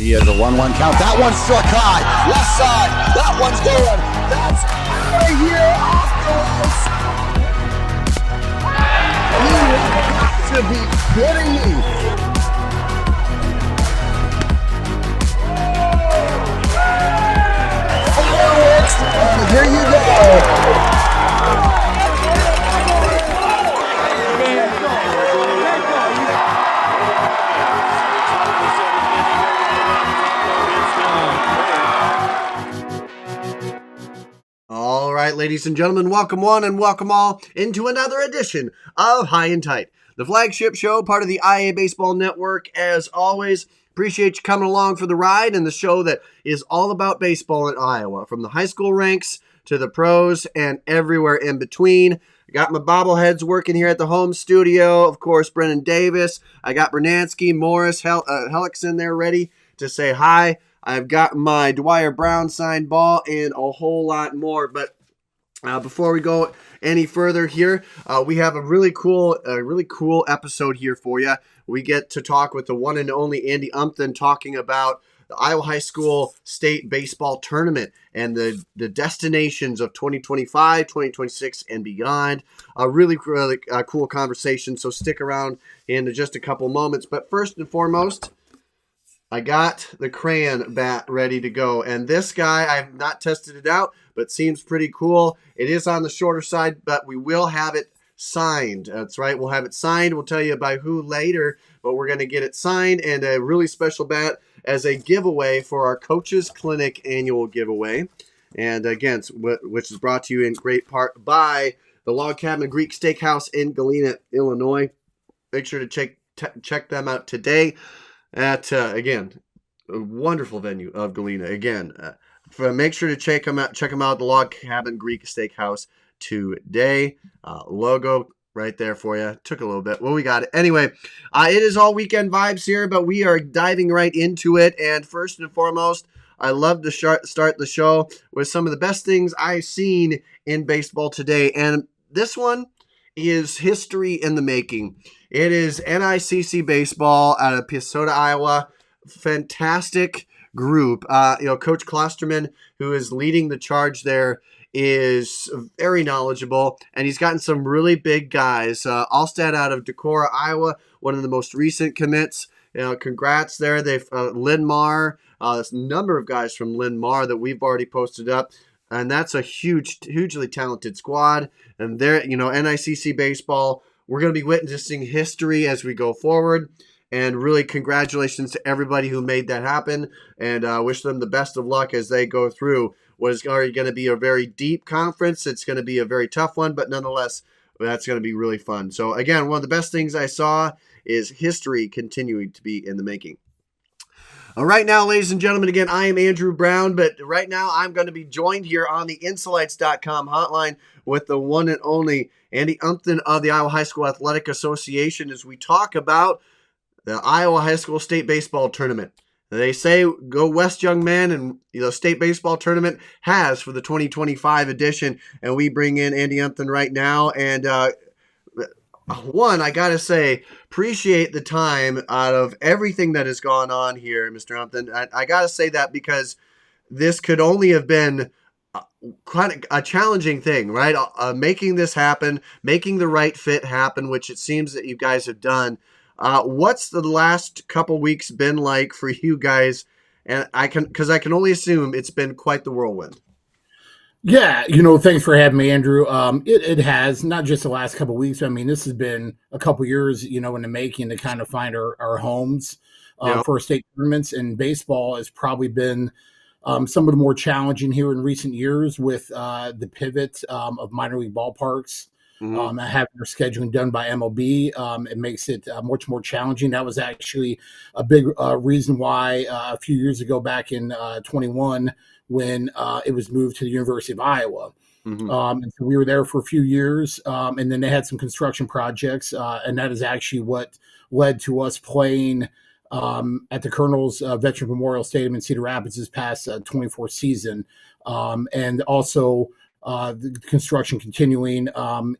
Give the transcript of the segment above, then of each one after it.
He has a 1-1 count. That one's struck high. Left side. That one's going. That's out of here off the line. You have got to be kidding me. Fireworks. Here you go. All right, ladies and gentlemen, welcome one and welcome all into another edition of High&Tight, the flagship show, part of the IA Baseball Network. As always, appreciate you coming along for the ride and the show that is all about baseball in Iowa, from the high school ranks to the pros and everywhere in between. I got my bobbleheads working here at the home studio. Of course, Brennan Davis. I got Bernansky, Morris, Helix in there ready to say hi. I've got my Dwyer Brown signed ball and a whole lot more. But before we go any further here, we have a really cool episode here for you. We get to talk with the one and only Andy Umthun, talking about the Iowa High School State Baseball Tournament and the destinations of 2025, 2026, and beyond. A really cool conversation, so stick around in just a couple moments. But first and foremost, I got the crayon bat ready to go, and this guy, I've not tested it out, but seems pretty cool. It is on the shorter side, but we will have it signed. That's right, we'll have it signed. We'll tell you by who later, but we're going to get it signed, and a really special bat as a giveaway for our Coaches Clinic annual giveaway. And again, which is brought to you in great part by the Log Cabin Greek Steakhouse in Galena, Illinois. Make sure to check them out today at, again, a wonderful venue of Galena. Again, make sure to check them out, the Log Cabin Greek Steakhouse today. Logo right there for you. Took a little bit. Well, we got it. Anyway, it is all weekend vibes here, but we are diving right into it. And first and foremost, I love to start the show with some of the best things I've seen in baseball today. And this one is history in the making. It is NICC baseball out of Pisota, Iowa. Fantastic group. Coach Klosterman, who is leading the charge there, is very knowledgeable, and he's gotten some really big guys. Allstat out of Decorah, Iowa, one of the most recent commits. Congrats there. They've Linn-Mar, a number of guys from Linn-Mar that we've already posted up. And that's a hugely talented squad. And they're, NICC baseball, we're going to be witnessing history as we go forward. And really congratulations to everybody who made that happen. And wish them the best of luck as they go through what is already going to be a very deep conference. It's going to be a very tough one, but nonetheless, that's going to be really fun. So again, one of the best things I saw is history continuing to be in the making. Right now, ladies and gentlemen, again, I am Andrew Brown, but right now I'm going to be joined here on the Insolites.com hotline with the one and only Andy Umthun of the Iowa High School Athletic Association as we talk about the Iowa High School State Baseball Tournament. They say go West, young man, and the State Baseball Tournament has for the 2025 edition, and we bring in Andy Umthun right now. And one, I got to say, appreciate the time out of everything that has gone on here, Mr. Umthun. I got to say that because this could only have been quite a challenging thing, right? Making this happen, making the right fit happen, which it seems that you guys have done. What's the last couple weeks been like for you guys? And because I can only assume it's been quite the whirlwind. Yeah, thanks for having me, Andrew. It has, not just the last couple of weeks. I mean, this has been a couple years, in the making to kind of find our homes for state tournaments. And baseball has probably been some of the more challenging here in recent years with the pivot of minor league ballparks. Having their scheduling done by MLB, it makes it much more challenging. That was actually a big reason why a few years ago, back in 21, when it was moved to the University of Iowa. And so we were there for a few years, and then they had some construction projects, and that is actually what led to us playing at the Colonel's Veteran Memorial Stadium in Cedar Rapids this past 24 season, and also the construction continuing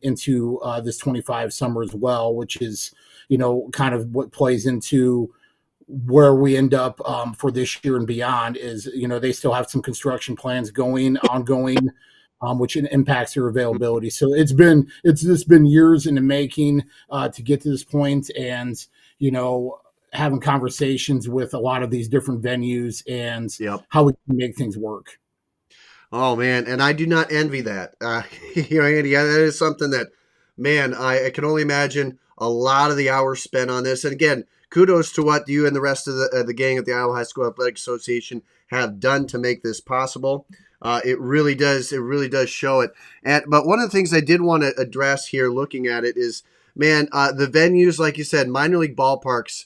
into this 25 summer as well, which is, kind of what plays into where we end up for this year and beyond is, they still have some construction plans ongoing, which impacts their availability. So it's just been years in the making to get to this point, and having conversations with a lot of these different venues and Yep. how we can make things work. Oh man, and I do not envy that. Andy, that is something that, man, I can only imagine a lot of the hours spent on this. And again, kudos to what you and the rest of the gang at the Iowa High School Athletic Association have done to make this possible. It really does show it. But one of the things I did want to address here, looking at it, is, man, the venues, like you said, minor league ballparks.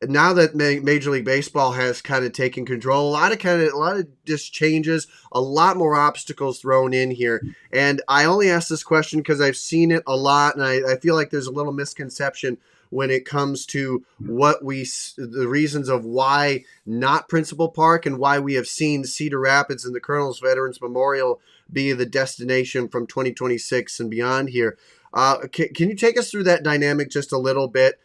Now that Major League Baseball has kind of taken control, a lot of just changes, a lot more obstacles thrown in here. And I only ask this question because I've seen it a lot, and I feel like there's a little misconception when it comes to the reasons of why not Principal Park, and why we have seen Cedar Rapids and the Colonel's Veterans Memorial be the destination from 2026 and beyond here. Can you take us through that dynamic just a little bit?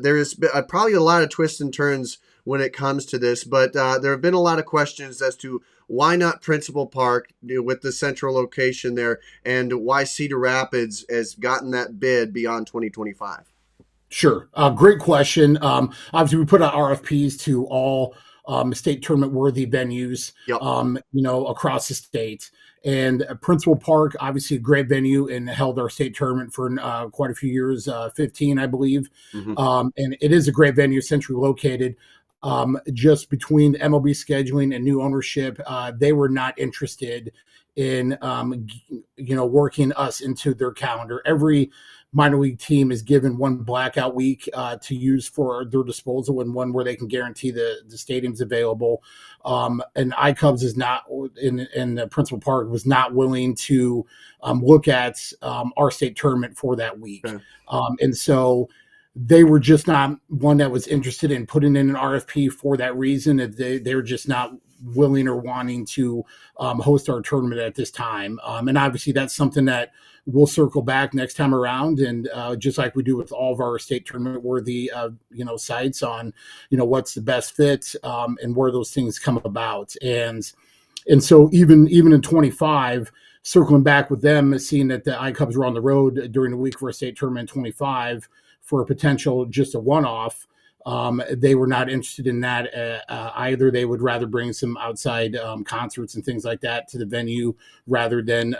There is probably a lot of twists and turns when it comes to this, but there have been a lot of questions as to why not Principal Park with the central location there, and why Cedar Rapids has gotten that bid beyond 2025. Sure. Great question. Obviously, we put out RFPs to all state tournament worthy venues, Yep. Across the state. And Principal Park, obviously a great venue, and held our state tournament for quite a few years, 15, I believe. Mm-hmm. And it is a great venue, centrally located. Just between MLB scheduling and new ownership, they were not interested in, working us into their calendar. Every minor league team is given one blackout week to use for their disposal, and one where they can guarantee the stadium's available. And iCubs is not in the Principal Park was not willing to look at our state tournament for that week. Okay. And so they were just not one that was interested in putting in an RFP for that reason. They were just not willing or wanting to host our tournament at this time. And obviously that's something that we'll circle back next time around. And just like we do with all of our state tournament worthy, sites on, what's the best fit and where those things come about. And so even in 25, circling back with them, seeing that the iCubs were on the road during the week for a state tournament in 25 for a potential just a one-off, they were not interested in that either. They would rather bring some outside concerts and things like that to the venue rather than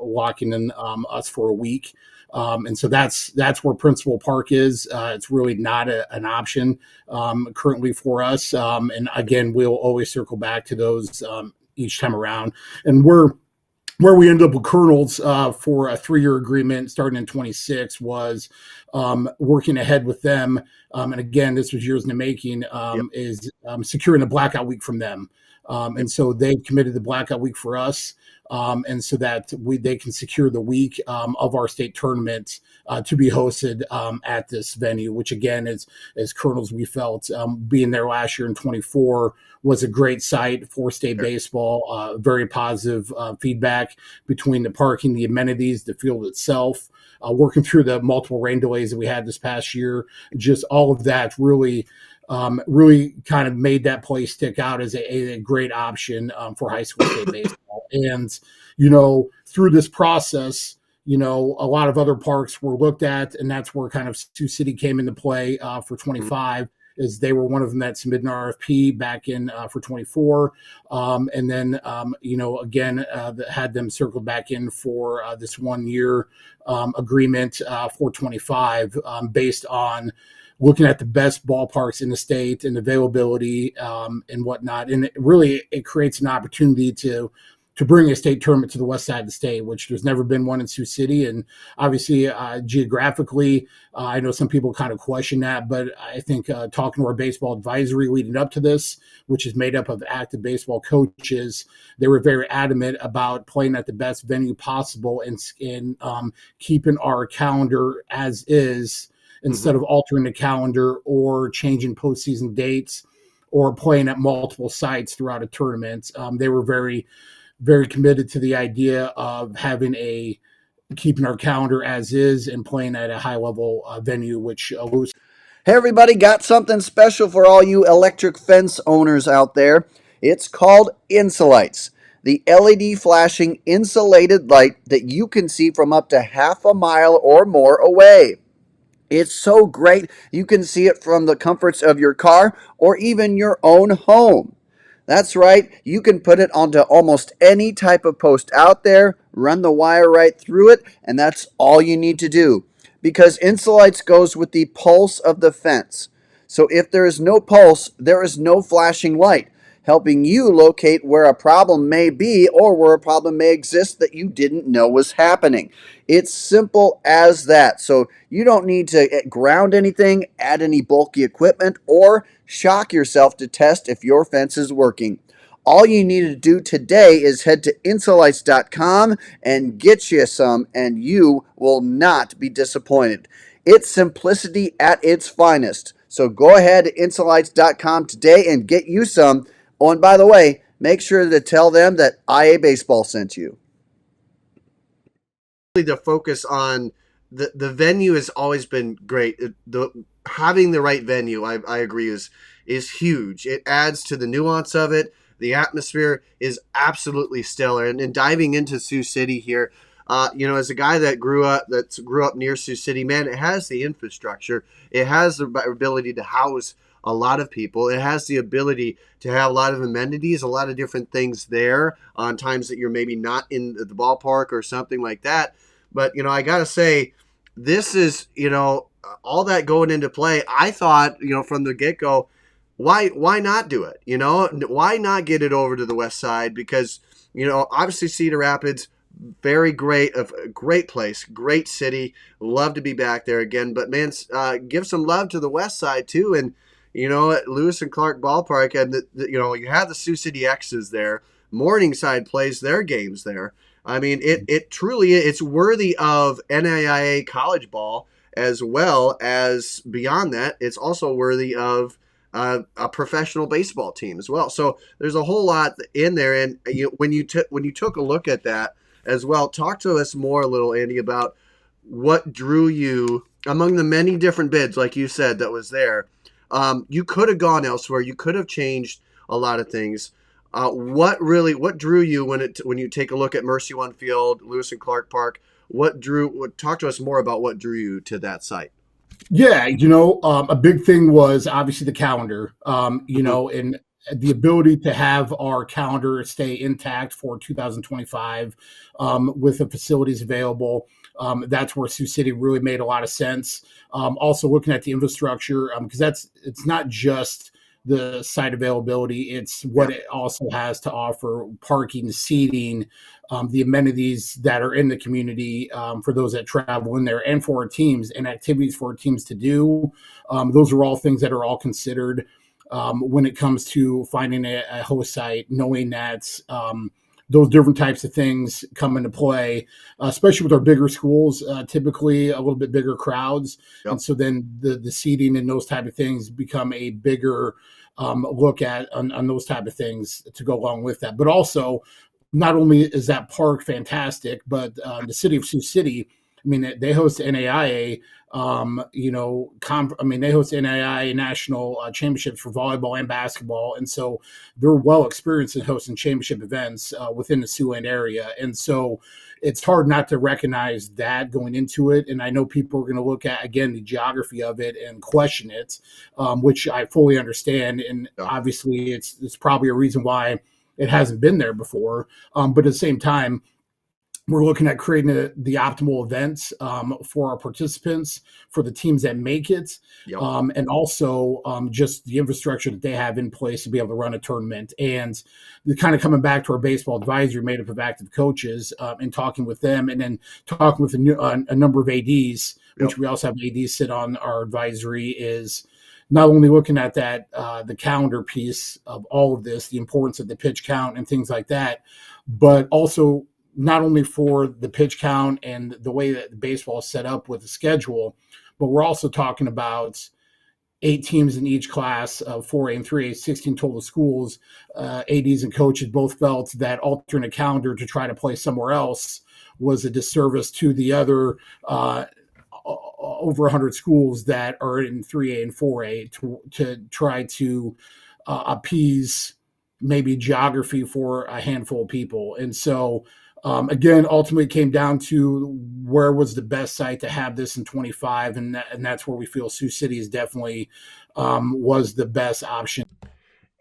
locking in us for a week. And so that's where Principal Park is. It's really not an option currently for us. And again, we'll always circle back to those each time around. And where we ended up with Colonels for a 3-year agreement starting in 26 was working ahead with them. And again, this was years in the making, is securing a blackout week from them. And so they've committed the blackout week for us. And so that they can secure the week of our state tournament to be hosted at this venue, which again, as Colonels, we felt being there last year in 24 was a great site for state baseball. Very positive feedback between the parking, the amenities, the field itself. Working through the multiple rain delays that we had this past year, just all of that really kind of made that place stick out as a great option for high school state baseball. And, through this process, a lot of other parks were looked at, and that's where kind of Sioux City came into play for 25. Is they were one of them that submitted an RFP back in for 24. And then, again, had them circle back in for this 1-year agreement for 25 based on looking at the best ballparks in the state and availability and whatnot. And it creates an opportunity to bring a state tournament to the west side of the state, which there's never been one in Sioux City. And obviously, geographically, I know some people kind of question that, but I think talking to our baseball advisory leading up to this, which is made up of active baseball coaches, they were very adamant about playing at the best venue possible and keeping our calendar as is instead of altering the calendar or changing postseason dates or playing at multiple sites throughout a tournament. They were very, very committed to the idea of keeping our calendar as is and playing at a high level venue, which Hey everybody, got something special for all you electric fence owners out there. It's called Insulites, the LED flashing insulated light that you can see from up to half a mile or more away. It's so great you can see it from the comforts of your car or even your own home. That's right, you can put it onto almost any type of post out there, run the wire right through it, and that's all you need to do. Because Insulites goes with the pulse of the fence. So if there is no pulse, there is no flashing light, helping you locate where a problem may be or where a problem may exist that you didn't know was happening. It's simple as that. So you don't need to ground anything, add any bulky equipment, or shock yourself to test if your fence is working. All you need to do today is head to insulites.com and get you some, and you will not be disappointed. It's simplicity at its finest. So go ahead to insulites.com today and get you some. Oh, and by the way, make sure to tell them that IA Baseball sent you. To focus on the venue has always been great. The having the right venue, I agree, is huge. It adds to the nuance of it. The atmosphere is absolutely stellar. And diving into Sioux City here, as a guy that grew up near Sioux City, man, it has the infrastructure. It has the ability to house a lot of people. It has the ability to have a lot of amenities, a lot of different things there on times that you're maybe not in the ballpark or something like that. But, I got to say, this is, all that going into play. I thought, from the get-go, why not do it? Why not get it over to the west side? Because, obviously Cedar Rapids, very great, a great place, great city. Love to be back there again. But, man, give some love to the west side, too. And, at Lewis and Clark Ballpark, and, you have the Sioux City X's there. Morningside plays their games there. I mean, it truly it's worthy of NAIA college ball as well as beyond that. It's also worthy of a professional baseball team as well. So there's a whole lot in there. And when you took a look at that as well, talk to us more a little, Andy, about what drew you among the many different bids, like you said, that was there. You could have gone elsewhere. You could have changed a lot of things. What drew you when you take a look at Mercy One Field, Lewis and Clark Park? Talk to us more about what drew you to that site. Yeah, a big thing was obviously the calendar, and the ability to have our calendar stay intact for 2025 with the facilities available. That's where Sioux City really made a lot of sense. Also looking at the infrastructure, because it's not just the site availability, it's what it also has to offer: parking, seating, the amenities that are in the community for those that travel in there, and for our teams, and activities for our teams to do. Those are all things that are all considered when it comes to finding a host site, knowing that those different types of things come into play, especially with our bigger schools, typically a little bit bigger crowds. Yep. And so then the seating and those type of things become a bigger look at on those type of things to go along with that. But also, not only is that park fantastic, but the city of Sioux City, I mean, they host NAIA, they host NAIA national championships for volleyball and basketball. And so they're well experienced in hosting championship events within the Siouxland area. And so it's hard not to recognize that going into it. And I know people are going to look at, again, the geography of it and question it, which I fully understand. And obviously it's probably a reason why it hasn't been there before. But at the same time, we're looking at creating the optimal events for our participants, for the teams that make it, and also just the infrastructure that they have in place to be able to run a tournament. And the kind of coming back to our baseball advisory made up of active coaches and talking with them, and then talking with a number of ADs, which we also have ADs sit on our advisory, is not only looking at that, the calendar piece of all of this, the importance of the pitch count and things like that, but also not only for the pitch count and the way that baseball is set up with the schedule, but we're also talking about 8 teams in each class of 4A and 3A, 16 total schools. ADs and coaches both felt that alternate calendar to try to play somewhere else was a disservice to the other over 100 schools that are in 3A and 4A to try to appease maybe geography for a handful of people. And so, again, ultimately it came down to where was the best site to have this in 25, and that's where we feel Sioux City is definitely was the best option.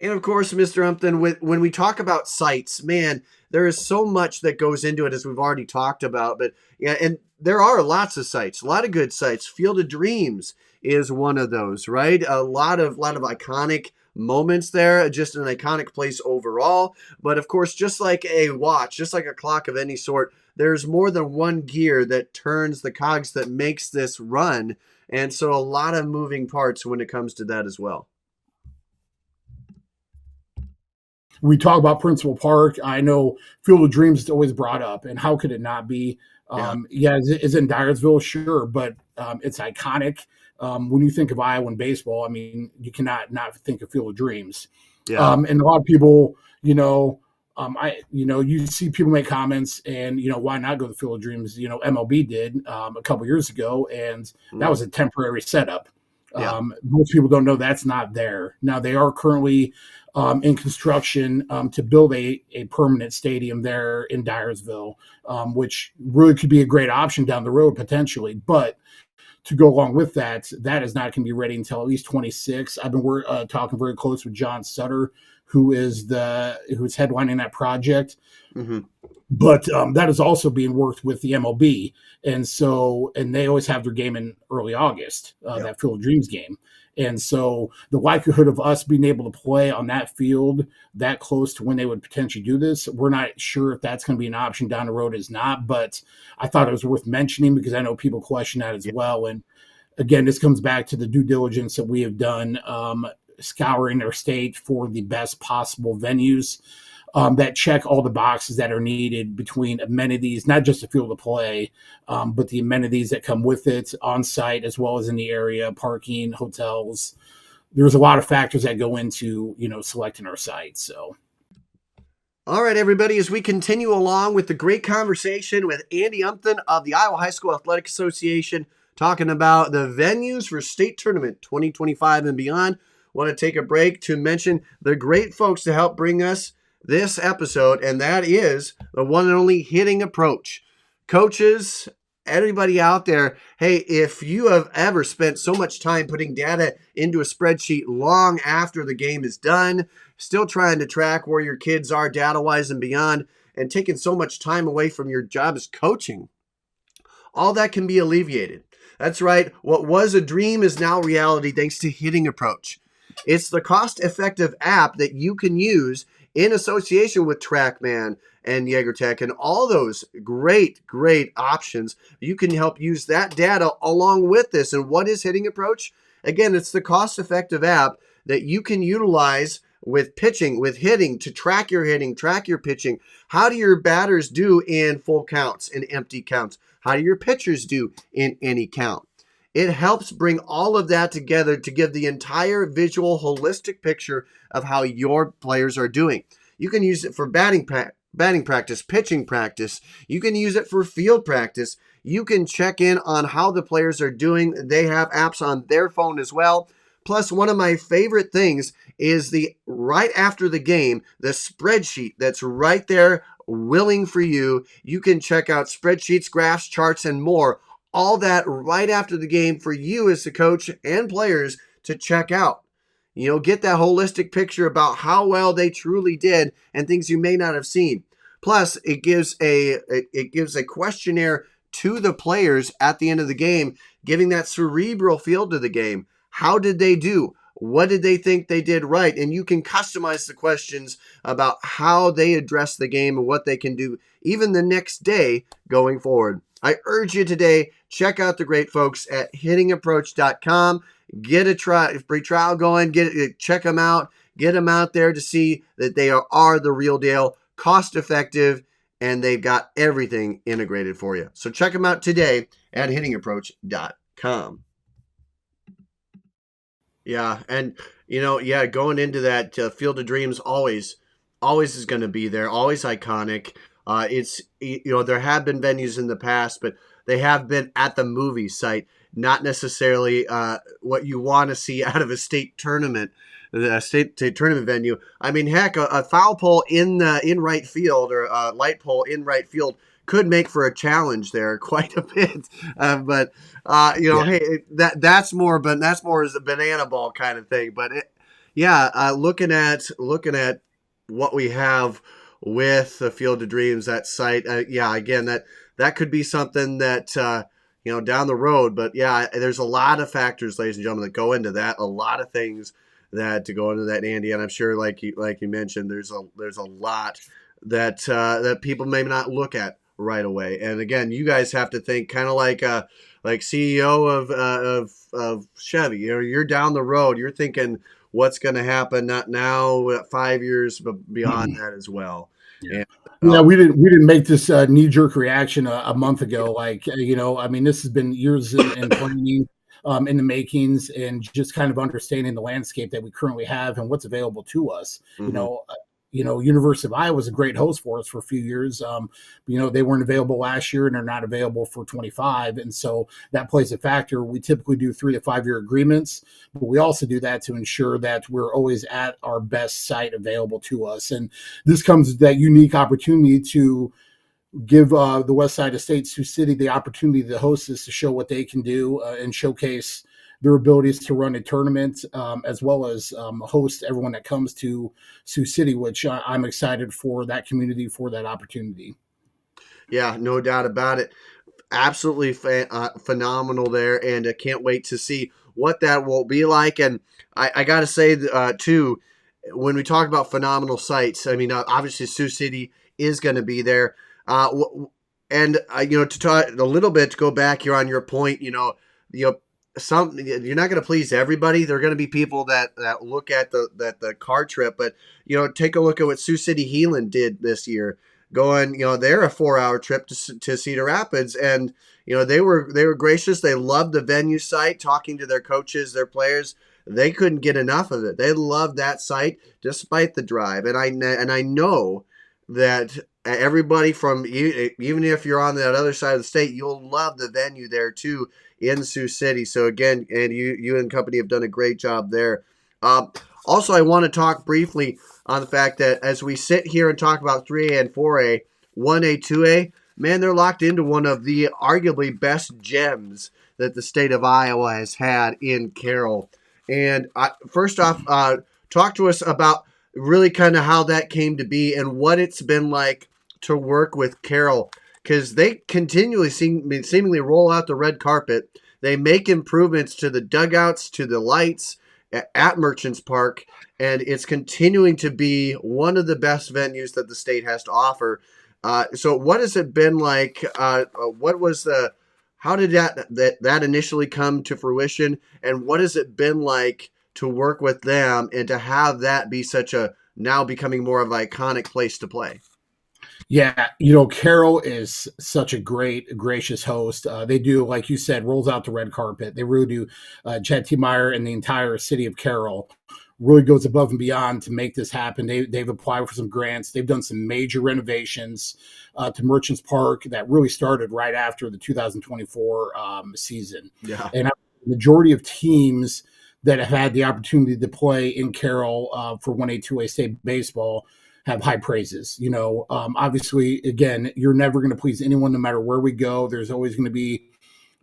And of course, Mr. Umthun, when we talk about sites, man, there is so much that goes into it, as we've already talked about. But yeah, and there are lots of sites, a lot of good sites. Field of Dreams is one of those, right? A lot of iconic moments there, just an iconic place overall. But of course, just like a watch, just like a clock of any sort, there's more than one gear that turns the cogs that makes this run. And so a lot of moving parts when it comes to that as well. We talk about Principal Park. I know Field of Dreams is always brought up, and how could it not be? Is in Dyersville, sure, but it's iconic. When you think of Iowa baseball, I mean, you cannot not think of Field of Dreams. Yeah. And a lot of people, you see people make comments, and why not go to the Field of Dreams? MLB did a couple years ago, and that was a temporary setup. Most people don't know that's not there. Now they are currently in construction to build a permanent stadium there in Dyersville, which really could be a great option down the road potentially. But to go along with that is not going to be ready until at least 26. I've been talking very close with John Sutter, who's headlining that project. Mm-hmm. But that is also being worked with the MLB. And they always have their game in early August, that Field of Dreams game. And so the likelihood of us being able to play on that field that close to when they would potentially do this, we're not sure if that's going to be an option down the road. Is not, but I thought it was worth mentioning because I know people question that as well. And again, this comes back to the due diligence that we have done, scouring our state for the best possible venues that check all the boxes that are needed between amenities, not just a field of play, but the amenities that come with it on site as well as in the area, parking, hotels. There's a lot of factors that go into, selecting our site. So. All right, everybody, as we continue along with the great conversation with Andy Umthun of the Iowa High School Athletic Association, talking about the venues for state tournament 2025 and beyond, want to take a break to mention the great folks to help bring us this episode, and that is the one and only Hitting Approach. Coaches, everybody out there, hey, if you have ever spent so much time putting data into a spreadsheet long after the game is done, still trying to track where your kids are data-wise and beyond, and taking so much time away from your job as coaching, all that can be alleviated. That's right. What was a dream is now reality thanks to Hitting Approach. It's the cost-effective app that you can use in association with TrackMan and YeagerTech and all those great options. You can help use that data along with this. And what is Hitting Approach? Again, it's the cost-effective app that you can utilize with pitching, with hitting, to track your hitting, track your pitching. How do your batters do in full counts and empty counts? How do your pitchers do in any count? It helps bring all of that together to give the entire visual, holistic picture of how your players are doing. You can use it for batting practice, pitching practice. You can use it for field practice. You can check in on how the players are doing. They have apps on their phone as well. Plus, one of my favorite things is the right after the game, the spreadsheet that's right there willing for you. You can check out spreadsheets, graphs, charts, and more. All that right after the game for you as the coach and players to check out. Get that holistic picture about how well they truly did and things you may not have seen. Plus, it gives a questionnaire to the players at the end of the game, giving that cerebral feel to the game. How did they do? What did they think they did right? And you can customize the questions about how they address the game and what they can do even the next day going forward. I urge you today, check out the great folks at hittingapproach.com. Get a free trial going. Check them out. Get them out there to see that they are the real deal, cost effective, and they've got everything integrated for you. So check them out today at hittingapproach.com. Yeah, and going into that Field of Dreams always is going to be there, always iconic. It's there have been venues in the past, but they have been at the movie site. not necessarily what you want to see out of a state tournament, the state tournament venue. I mean, heck, a foul pole in right field or a light pole in right field could make for a challenge there quite a bit. But hey, that's more as a banana ball kind of thing. But looking at what we have with the Field of Dreams, that site, again, that could be something that down the road. But there's a lot of factors, ladies and gentlemen, that go into that. A lot of things that to go into that, Andy, and I'm sure, like you mentioned, there's a lot that people may not look at right away. And again, you guys have to think kind of like CEO of Chevy. You're down the road. You're thinking what's going to happen, not now, 5 years, but beyond that as well. Yeah. And, we didn't make this knee-jerk reaction a month ago. This has been years in planning, in the makings, and just kind of understanding the landscape that we currently have and what's available to us. University of Iowa was a great host for us for a few years. They weren't available last year and they're not available for 25. And so that plays a factor. We typically do 3 to 5 year agreements, but we also do that to ensure that we're always at our best site available to us. And this comes with that unique opportunity to give the West Side Estate Sioux City the opportunity to host this, to show what they can do and showcase their abilities to run a tournament, as well as host everyone that comes to Sioux City, which I'm excited for that community, for that opportunity. Yeah, no doubt about it. Absolutely phenomenal there, and I can't wait to see what that will be like. And I got to say, too, when we talk about phenomenal sites, I mean, obviously Sioux City is going to be there. To talk a little bit, to go back here on your point, you're not going to please everybody. There are going to be people that look at the car trip, but take a look at what Sioux City Heelan did this year. Going, they're a 4-hour trip to Cedar Rapids, and they were gracious. They loved the venue site. Talking to their coaches, their players, they couldn't get enough of it. They loved that site despite the drive, and I know that everybody from, even if you're on that other side of the state, you'll love the venue there too in Sioux City. So again, and you and company have done a great job there. Also, I want to talk briefly on the fact that as we sit here and talk about 3A and 4A, 1A, 2A, man, they're locked into one of the arguably best gems that the state of Iowa has had in Carroll. And first off, talk to us about really kind of how that came to be and what it's been like to work with Carroll, because they continually seemingly roll out the red carpet. They make improvements to the dugouts, to the lights at Merchants Park, and it's continuing to be one of the best venues that the state has to offer. So what has it been like? How did that initially come to fruition, and what has it been like to work with them and to have that be such a, now becoming more of an iconic place to play? Yeah, Carroll is such a gracious host. They do, like you said, rolls out the red carpet. They really do. Chad T. Meyer and the entire city of Carroll really goes above and beyond to make this happen. They've applied for some grants. They've done some major renovations to Merchants Park that really started right after the 2024 season. Yeah. And the majority of teams that have had the opportunity to play in Carroll for 1A, 2A state baseball have high praises. Obviously, again, you're never going to please anyone no matter where we go. There's always going to be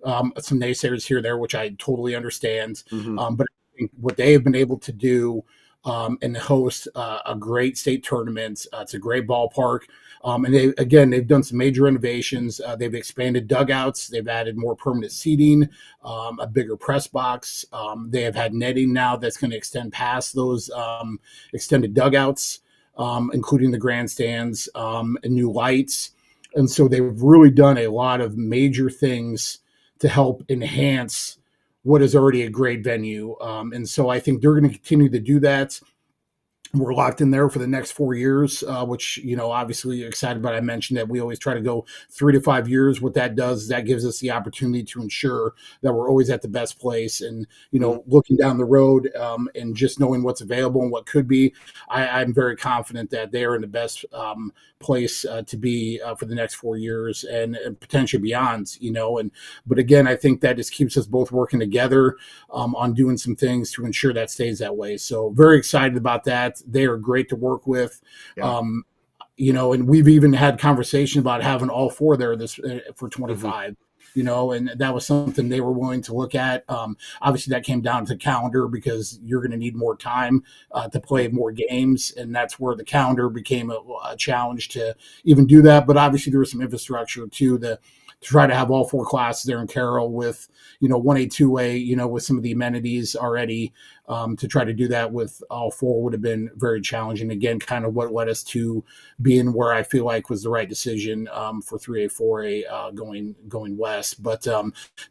some naysayers here or there, which I totally understand. Mm-hmm. But I think what they have been able to do and host a great state tournament. It's a great ballpark. And they've done some major renovations. They've expanded dugouts. They've added more permanent seating, a bigger press box. They have had netting now that's going to extend past those extended dugouts, including the grandstands, and new lights. And so they've really done a lot of major things to help enhance what is already a great venue. And so I think they're going to continue to do that. We're locked in there for the next 4 years, which, obviously excited. But I mentioned that we always try to go 3 to 5 years. What that does is that gives us the opportunity to ensure that we're always at the best place. And, looking down the road and just knowing what's available and what could be, I'm very confident that they're in the best place to be for the next 4 years and potentially beyond, but again, I think that just keeps us both working together on doing some things to ensure that stays that way. So very excited about that. They are great to work with. Yeah. And we've even had conversation about having all four there this for 25. And that was something they were willing to look at. Obviously, that came down to calendar because you're going to need more time to play more games, and that's where the calendar became a challenge to even do that. But obviously, there was some infrastructure too to try to have all four classes there in Carroll with 1A, 2A, with some of the amenities already. To try to do that with all four would have been very challenging. Again, kind of what led us to being where I feel like was the right decision for 3A, 4A going west. But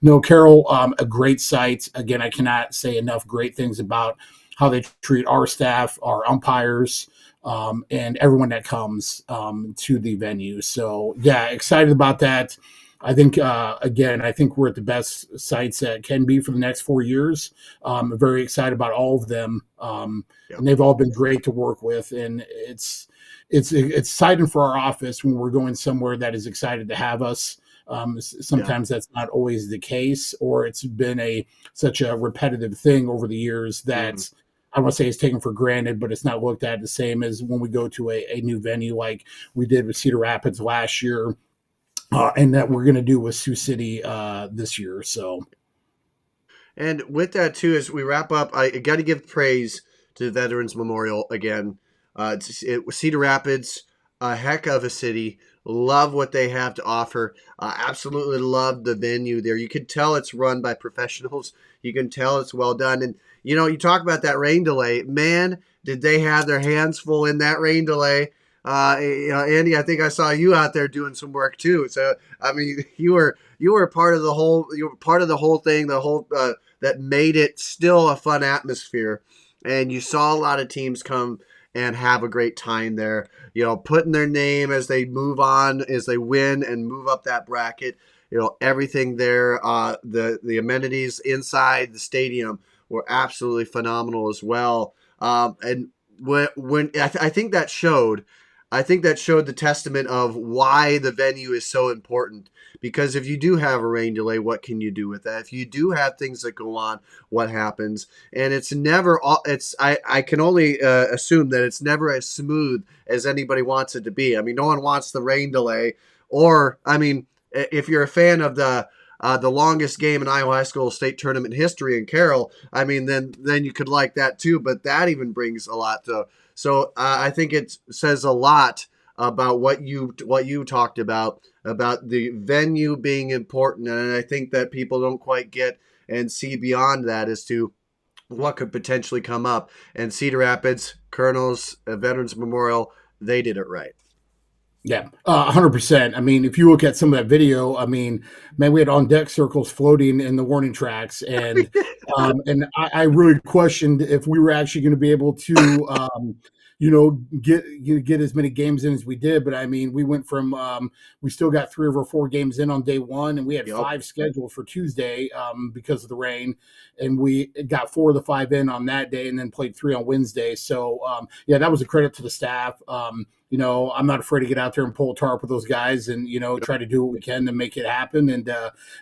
no, Carroll, a great site. Again, I cannot say enough great things about how they treat our staff, our umpires, and everyone that comes to the venue. So yeah, excited about that. I think, again, I think we're at the best sites that can be for the next 4 years. I'm very excited about all of them. And they've all been great to work with. And it's exciting for our office when we're going somewhere that is excited to have us. Sometimes that's not always the case, or it's been such a repetitive thing over the years that I don't want to say it's taken for granted, but it's not looked at the same as when we go to a new venue like we did with Cedar Rapids last year. And that we're going to do with Sioux City this year. So, and with that too, as we wrap up, I got to give praise to the Veterans Memorial again. Cedar Rapids, a heck of a city. Love what they have to offer. Absolutely love the venue there. You can tell it's run by professionals. You can tell it's well done. And you talk about that rain delay. Man, did they have their hands full in that rain delay. Andy, I think I saw you out there doing some work too. So, I mean, you were part of the whole thing, that made it still a fun atmosphere. And you saw a lot of teams come and have a great time there, putting their name as they move on, as they win and move up that bracket. Everything there, the amenities inside the stadium were absolutely phenomenal as well. And when I think that showed the testament of why the venue is so important. Because if you do have a rain delay, what can you do with that? If you do have things that go on, what happens? And it's never. I can only assume that it's never as smooth as anybody wants it to be. I mean, no one wants the rain delay. Or, I mean, if you're a fan of the longest game in Iowa high school state tournament history in Carroll, I mean, then you could like that too. But that even brings a lot to. So I think it says a lot about what you talked about the venue being important, and I think that people don't quite get and see beyond that as to what could potentially come up. And Cedar Rapids, Colonels, Veterans Memorial, they did it right. Yeah, 100%. I mean, if you look at some of that video, I mean, man, we had on deck circles floating in the warning tracks, and I really questioned if we were actually going to be able to, get as many games in as we did. But I mean, we went from we still got 3 of our 4 games in on day one, and we had 5 scheduled for Tuesday because of the rain, and we got 4 of the 5 in on that day, and then played 3 on Wednesday. So that was a credit to the staff. I'm not afraid to get out there and pull a tarp with those guys and, try to do what we can to make it happen. And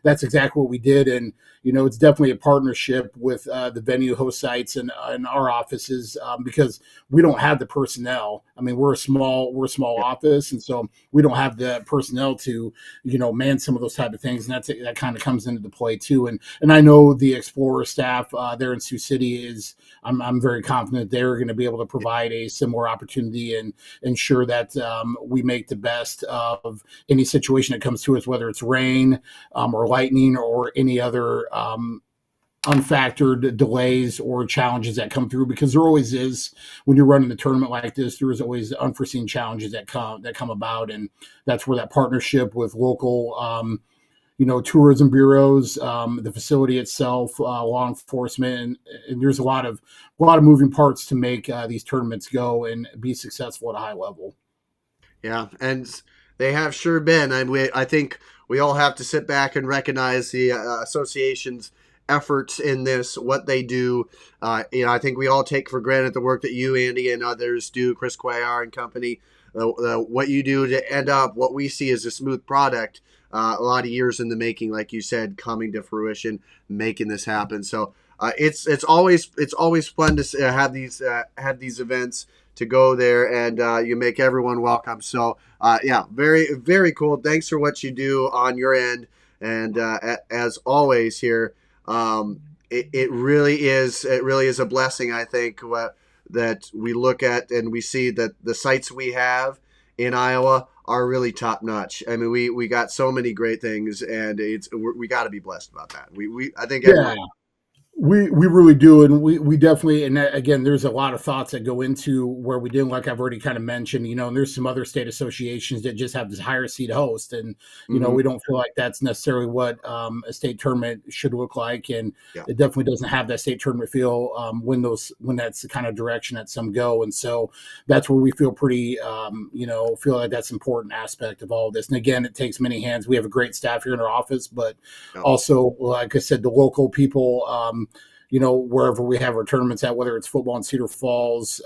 that's exactly what we did. And, it's definitely a partnership with the venue host sites and our offices because we don't have the personnel. I mean, we're a small office. And so we don't have the personnel to, man some of those type of things. And that kind of comes into the play too. And I know the Explorer staff there in Sioux City I'm very confident they're going to be able to provide a similar opportunity and ensure that we make the best of any situation that comes to us, whether it's rain or lightning or any other unfactored delays or challenges that come through, because there always is when you're running a tournament like this. There is always unforeseen challenges that come about, and that's where that partnership with local tourism bureaus, the facility itself, law enforcement, and there's a lot of moving parts to make these tournaments go and be successful at a high level. Yeah, and they have sure been. I think we all have to sit back and recognize the association's efforts in this, what they do. I think we all take for granted the work that you, Andy, and others do, Chris Cuellar and company, what you do to end up what we see as a smooth product. A lot of years in the making, like you said, coming to fruition, making this happen. So it's always fun to have these events, to go there, and you make everyone welcome. So yeah, very, very cool. Thanks for what you do on your end, and as always here, it really is a blessing. I think that we look at and we see that the sites we have in Iowa are really top notch. I mean, we got so many great things, and we got to be blessed about that. I think everyone. We really do, and we definitely, and again, there's a lot of thoughts that go into where we did, like I've already kind of mentioned, and there's some other state associations that just have this higher seed host, and we don't feel like that's necessarily what a state tournament should look like, and it definitely doesn't have that state tournament feel when that's the kind of direction that some go, and so that's where we feel pretty, feel like that's an important aspect of all of this. And again, it takes many hands. We have a great staff here in our office, but also, like I said, the local people. Wherever we have our tournaments at, whether it's football in Cedar Falls,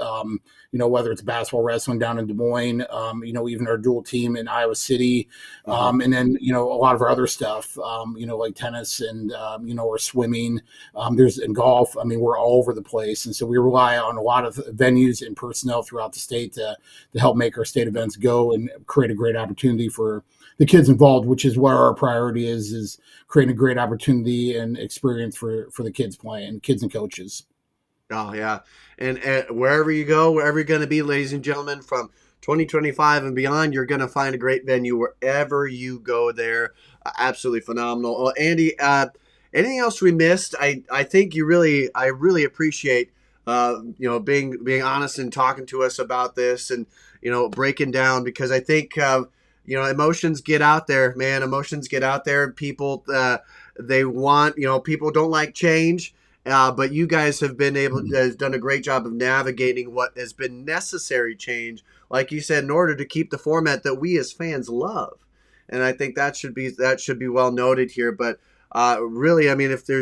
whether it's basketball, wrestling down in Des Moines, even our dual team in Iowa City, and then, a lot of our other stuff, like tennis and, or swimming, and golf. I mean, we're all over the place. And so we rely on a lot of venues and personnel throughout the state to help make our state events go and create a great opportunity for the kids involved, which is where our priority is creating a great opportunity and experience for the kids playing, kids and coaches. Oh, yeah. And wherever you go, wherever you're going to be, ladies and gentlemen, from 2025 and beyond, you're going to find a great venue wherever you go there. Absolutely phenomenal. Well, Andy, anything else we missed? I think I really appreciate, being honest and talking to us about this and, breaking down, because I think, emotions get out there, man. Emotions get out there. People, they want, people don't like change, but you guys have done a great job of navigating what has been necessary change, like you said, in order to keep the format that we as fans love. And I think that should be well noted here. But really, I mean, if there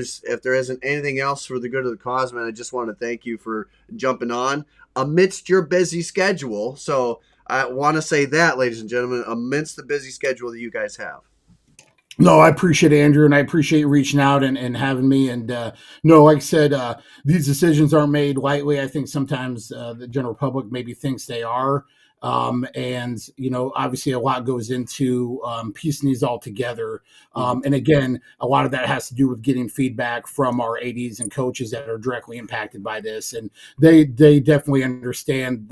isn't anything else for the good of the cause, man, I just want to thank you for jumping on amidst your busy schedule. So I want to say that, ladies and gentlemen, amidst the busy schedule that you guys have. No, I appreciate it, Andrew, and I appreciate you reaching out and having me. And no, like I said, these decisions aren't made lightly. I think sometimes the general public maybe thinks they are. And, obviously a lot goes into piecing these all together. And again, a lot of that has to do with getting feedback from our ADs and coaches that are directly impacted by this. And they definitely understand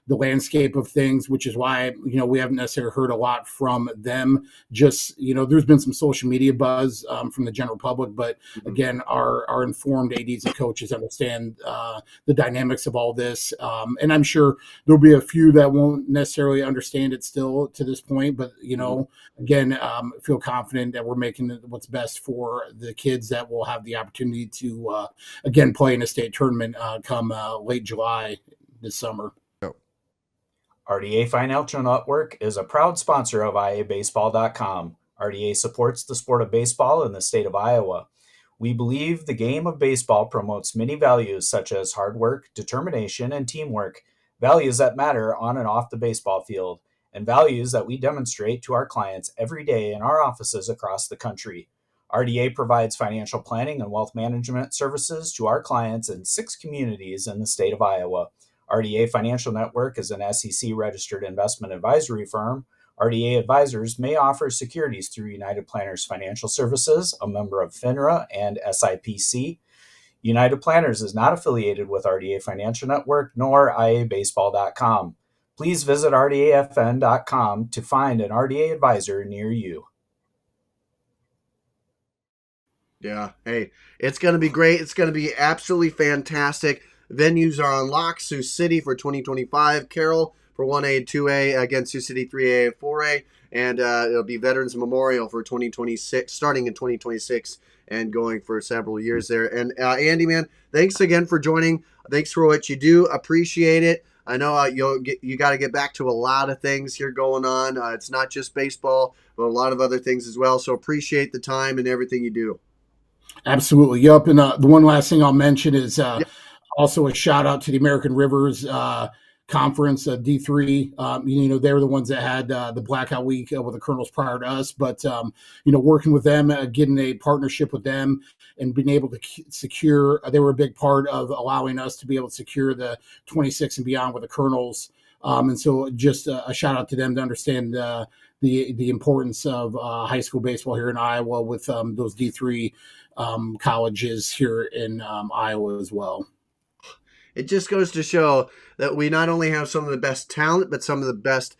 the landscape of things, which is why, we haven't necessarily heard a lot from them. Just, there's been some social media buzz from the general public, but again, our informed ADs and coaches understand the dynamics of all this. And I'm sure there'll be a few that won't necessarily understand it still to this point, but, again, feel confident that we're making what's best for the kids that will have the opportunity to, again, play in a state tournament come late July this summer. RDA Financial Network is a proud sponsor of IABaseball.com. RDA supports the sport of baseball in the state of Iowa. We believe the game of baseball promotes many values such as hard work, determination, and teamwork, values that matter on and off the baseball field, and values that we demonstrate to our clients every day in our offices across the country. RDA provides financial planning and wealth management services to our clients in 6 communities in the state of Iowa. RDA Financial Network is an SEC-registered investment advisory firm. RDA advisors may offer securities through United Planners Financial Services, a member of FINRA and SIPC. United Planners is not affiliated with RDA Financial Network nor IABaseball.com. Please visit RDAFN.com to find an RDA advisor near you. Yeah, hey, it's going to be great. It's going to be absolutely fantastic. Venues are on lock. Sioux City for 2025. Carroll for 1A and 2A. Again, Sioux City 3A and 4A. and it'll be Veterans Memorial for 2026, starting in 2026 and going for several years there. And Andy, man, thanks again for joining. Thanks for what you do. Appreciate it. I know you got to get back to a lot of things here going on. It's not just baseball, but a lot of other things as well. So appreciate the time and everything you do. Absolutely. Yep. And the one last thing I'll mention is also a shout out to the American Rivers Conference, D3. They were the ones that had the blackout week with the Colonels prior to us. But, working with them, getting a partnership with them and being able to secure, they were a big part of allowing us to be able to secure the 26 and beyond with the Colonels. And so just a shout out to them to understand the importance of high school baseball here in Iowa with those D3 colleges here in Iowa as well. It just goes to show that we not only have some of the best talent, but some of the best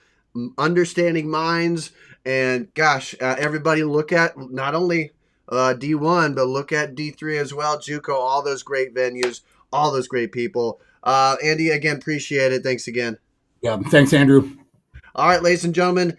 understanding minds. And gosh, everybody look at not only D1, but look at D3 as well, JUCO, all those great venues, all those great people. Andy, again, appreciate it. Thanks again. Yeah, thanks, Andrew. All right, ladies and gentlemen,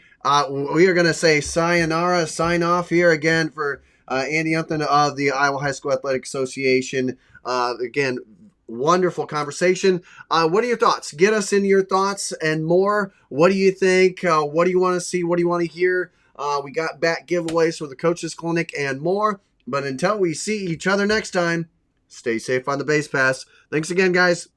we are going to say sayonara, sign off here again for Andy Umthun of the Iowa High School Athletic Association. Again, wonderful conversation. What are your thoughts? Get us in your thoughts and more. What do you think? What do you want to see? What do you want to hear? We got bat giveaways for the Coaches Clinic and more. But until we see each other next time, stay safe on the base pass. Thanks again, guys.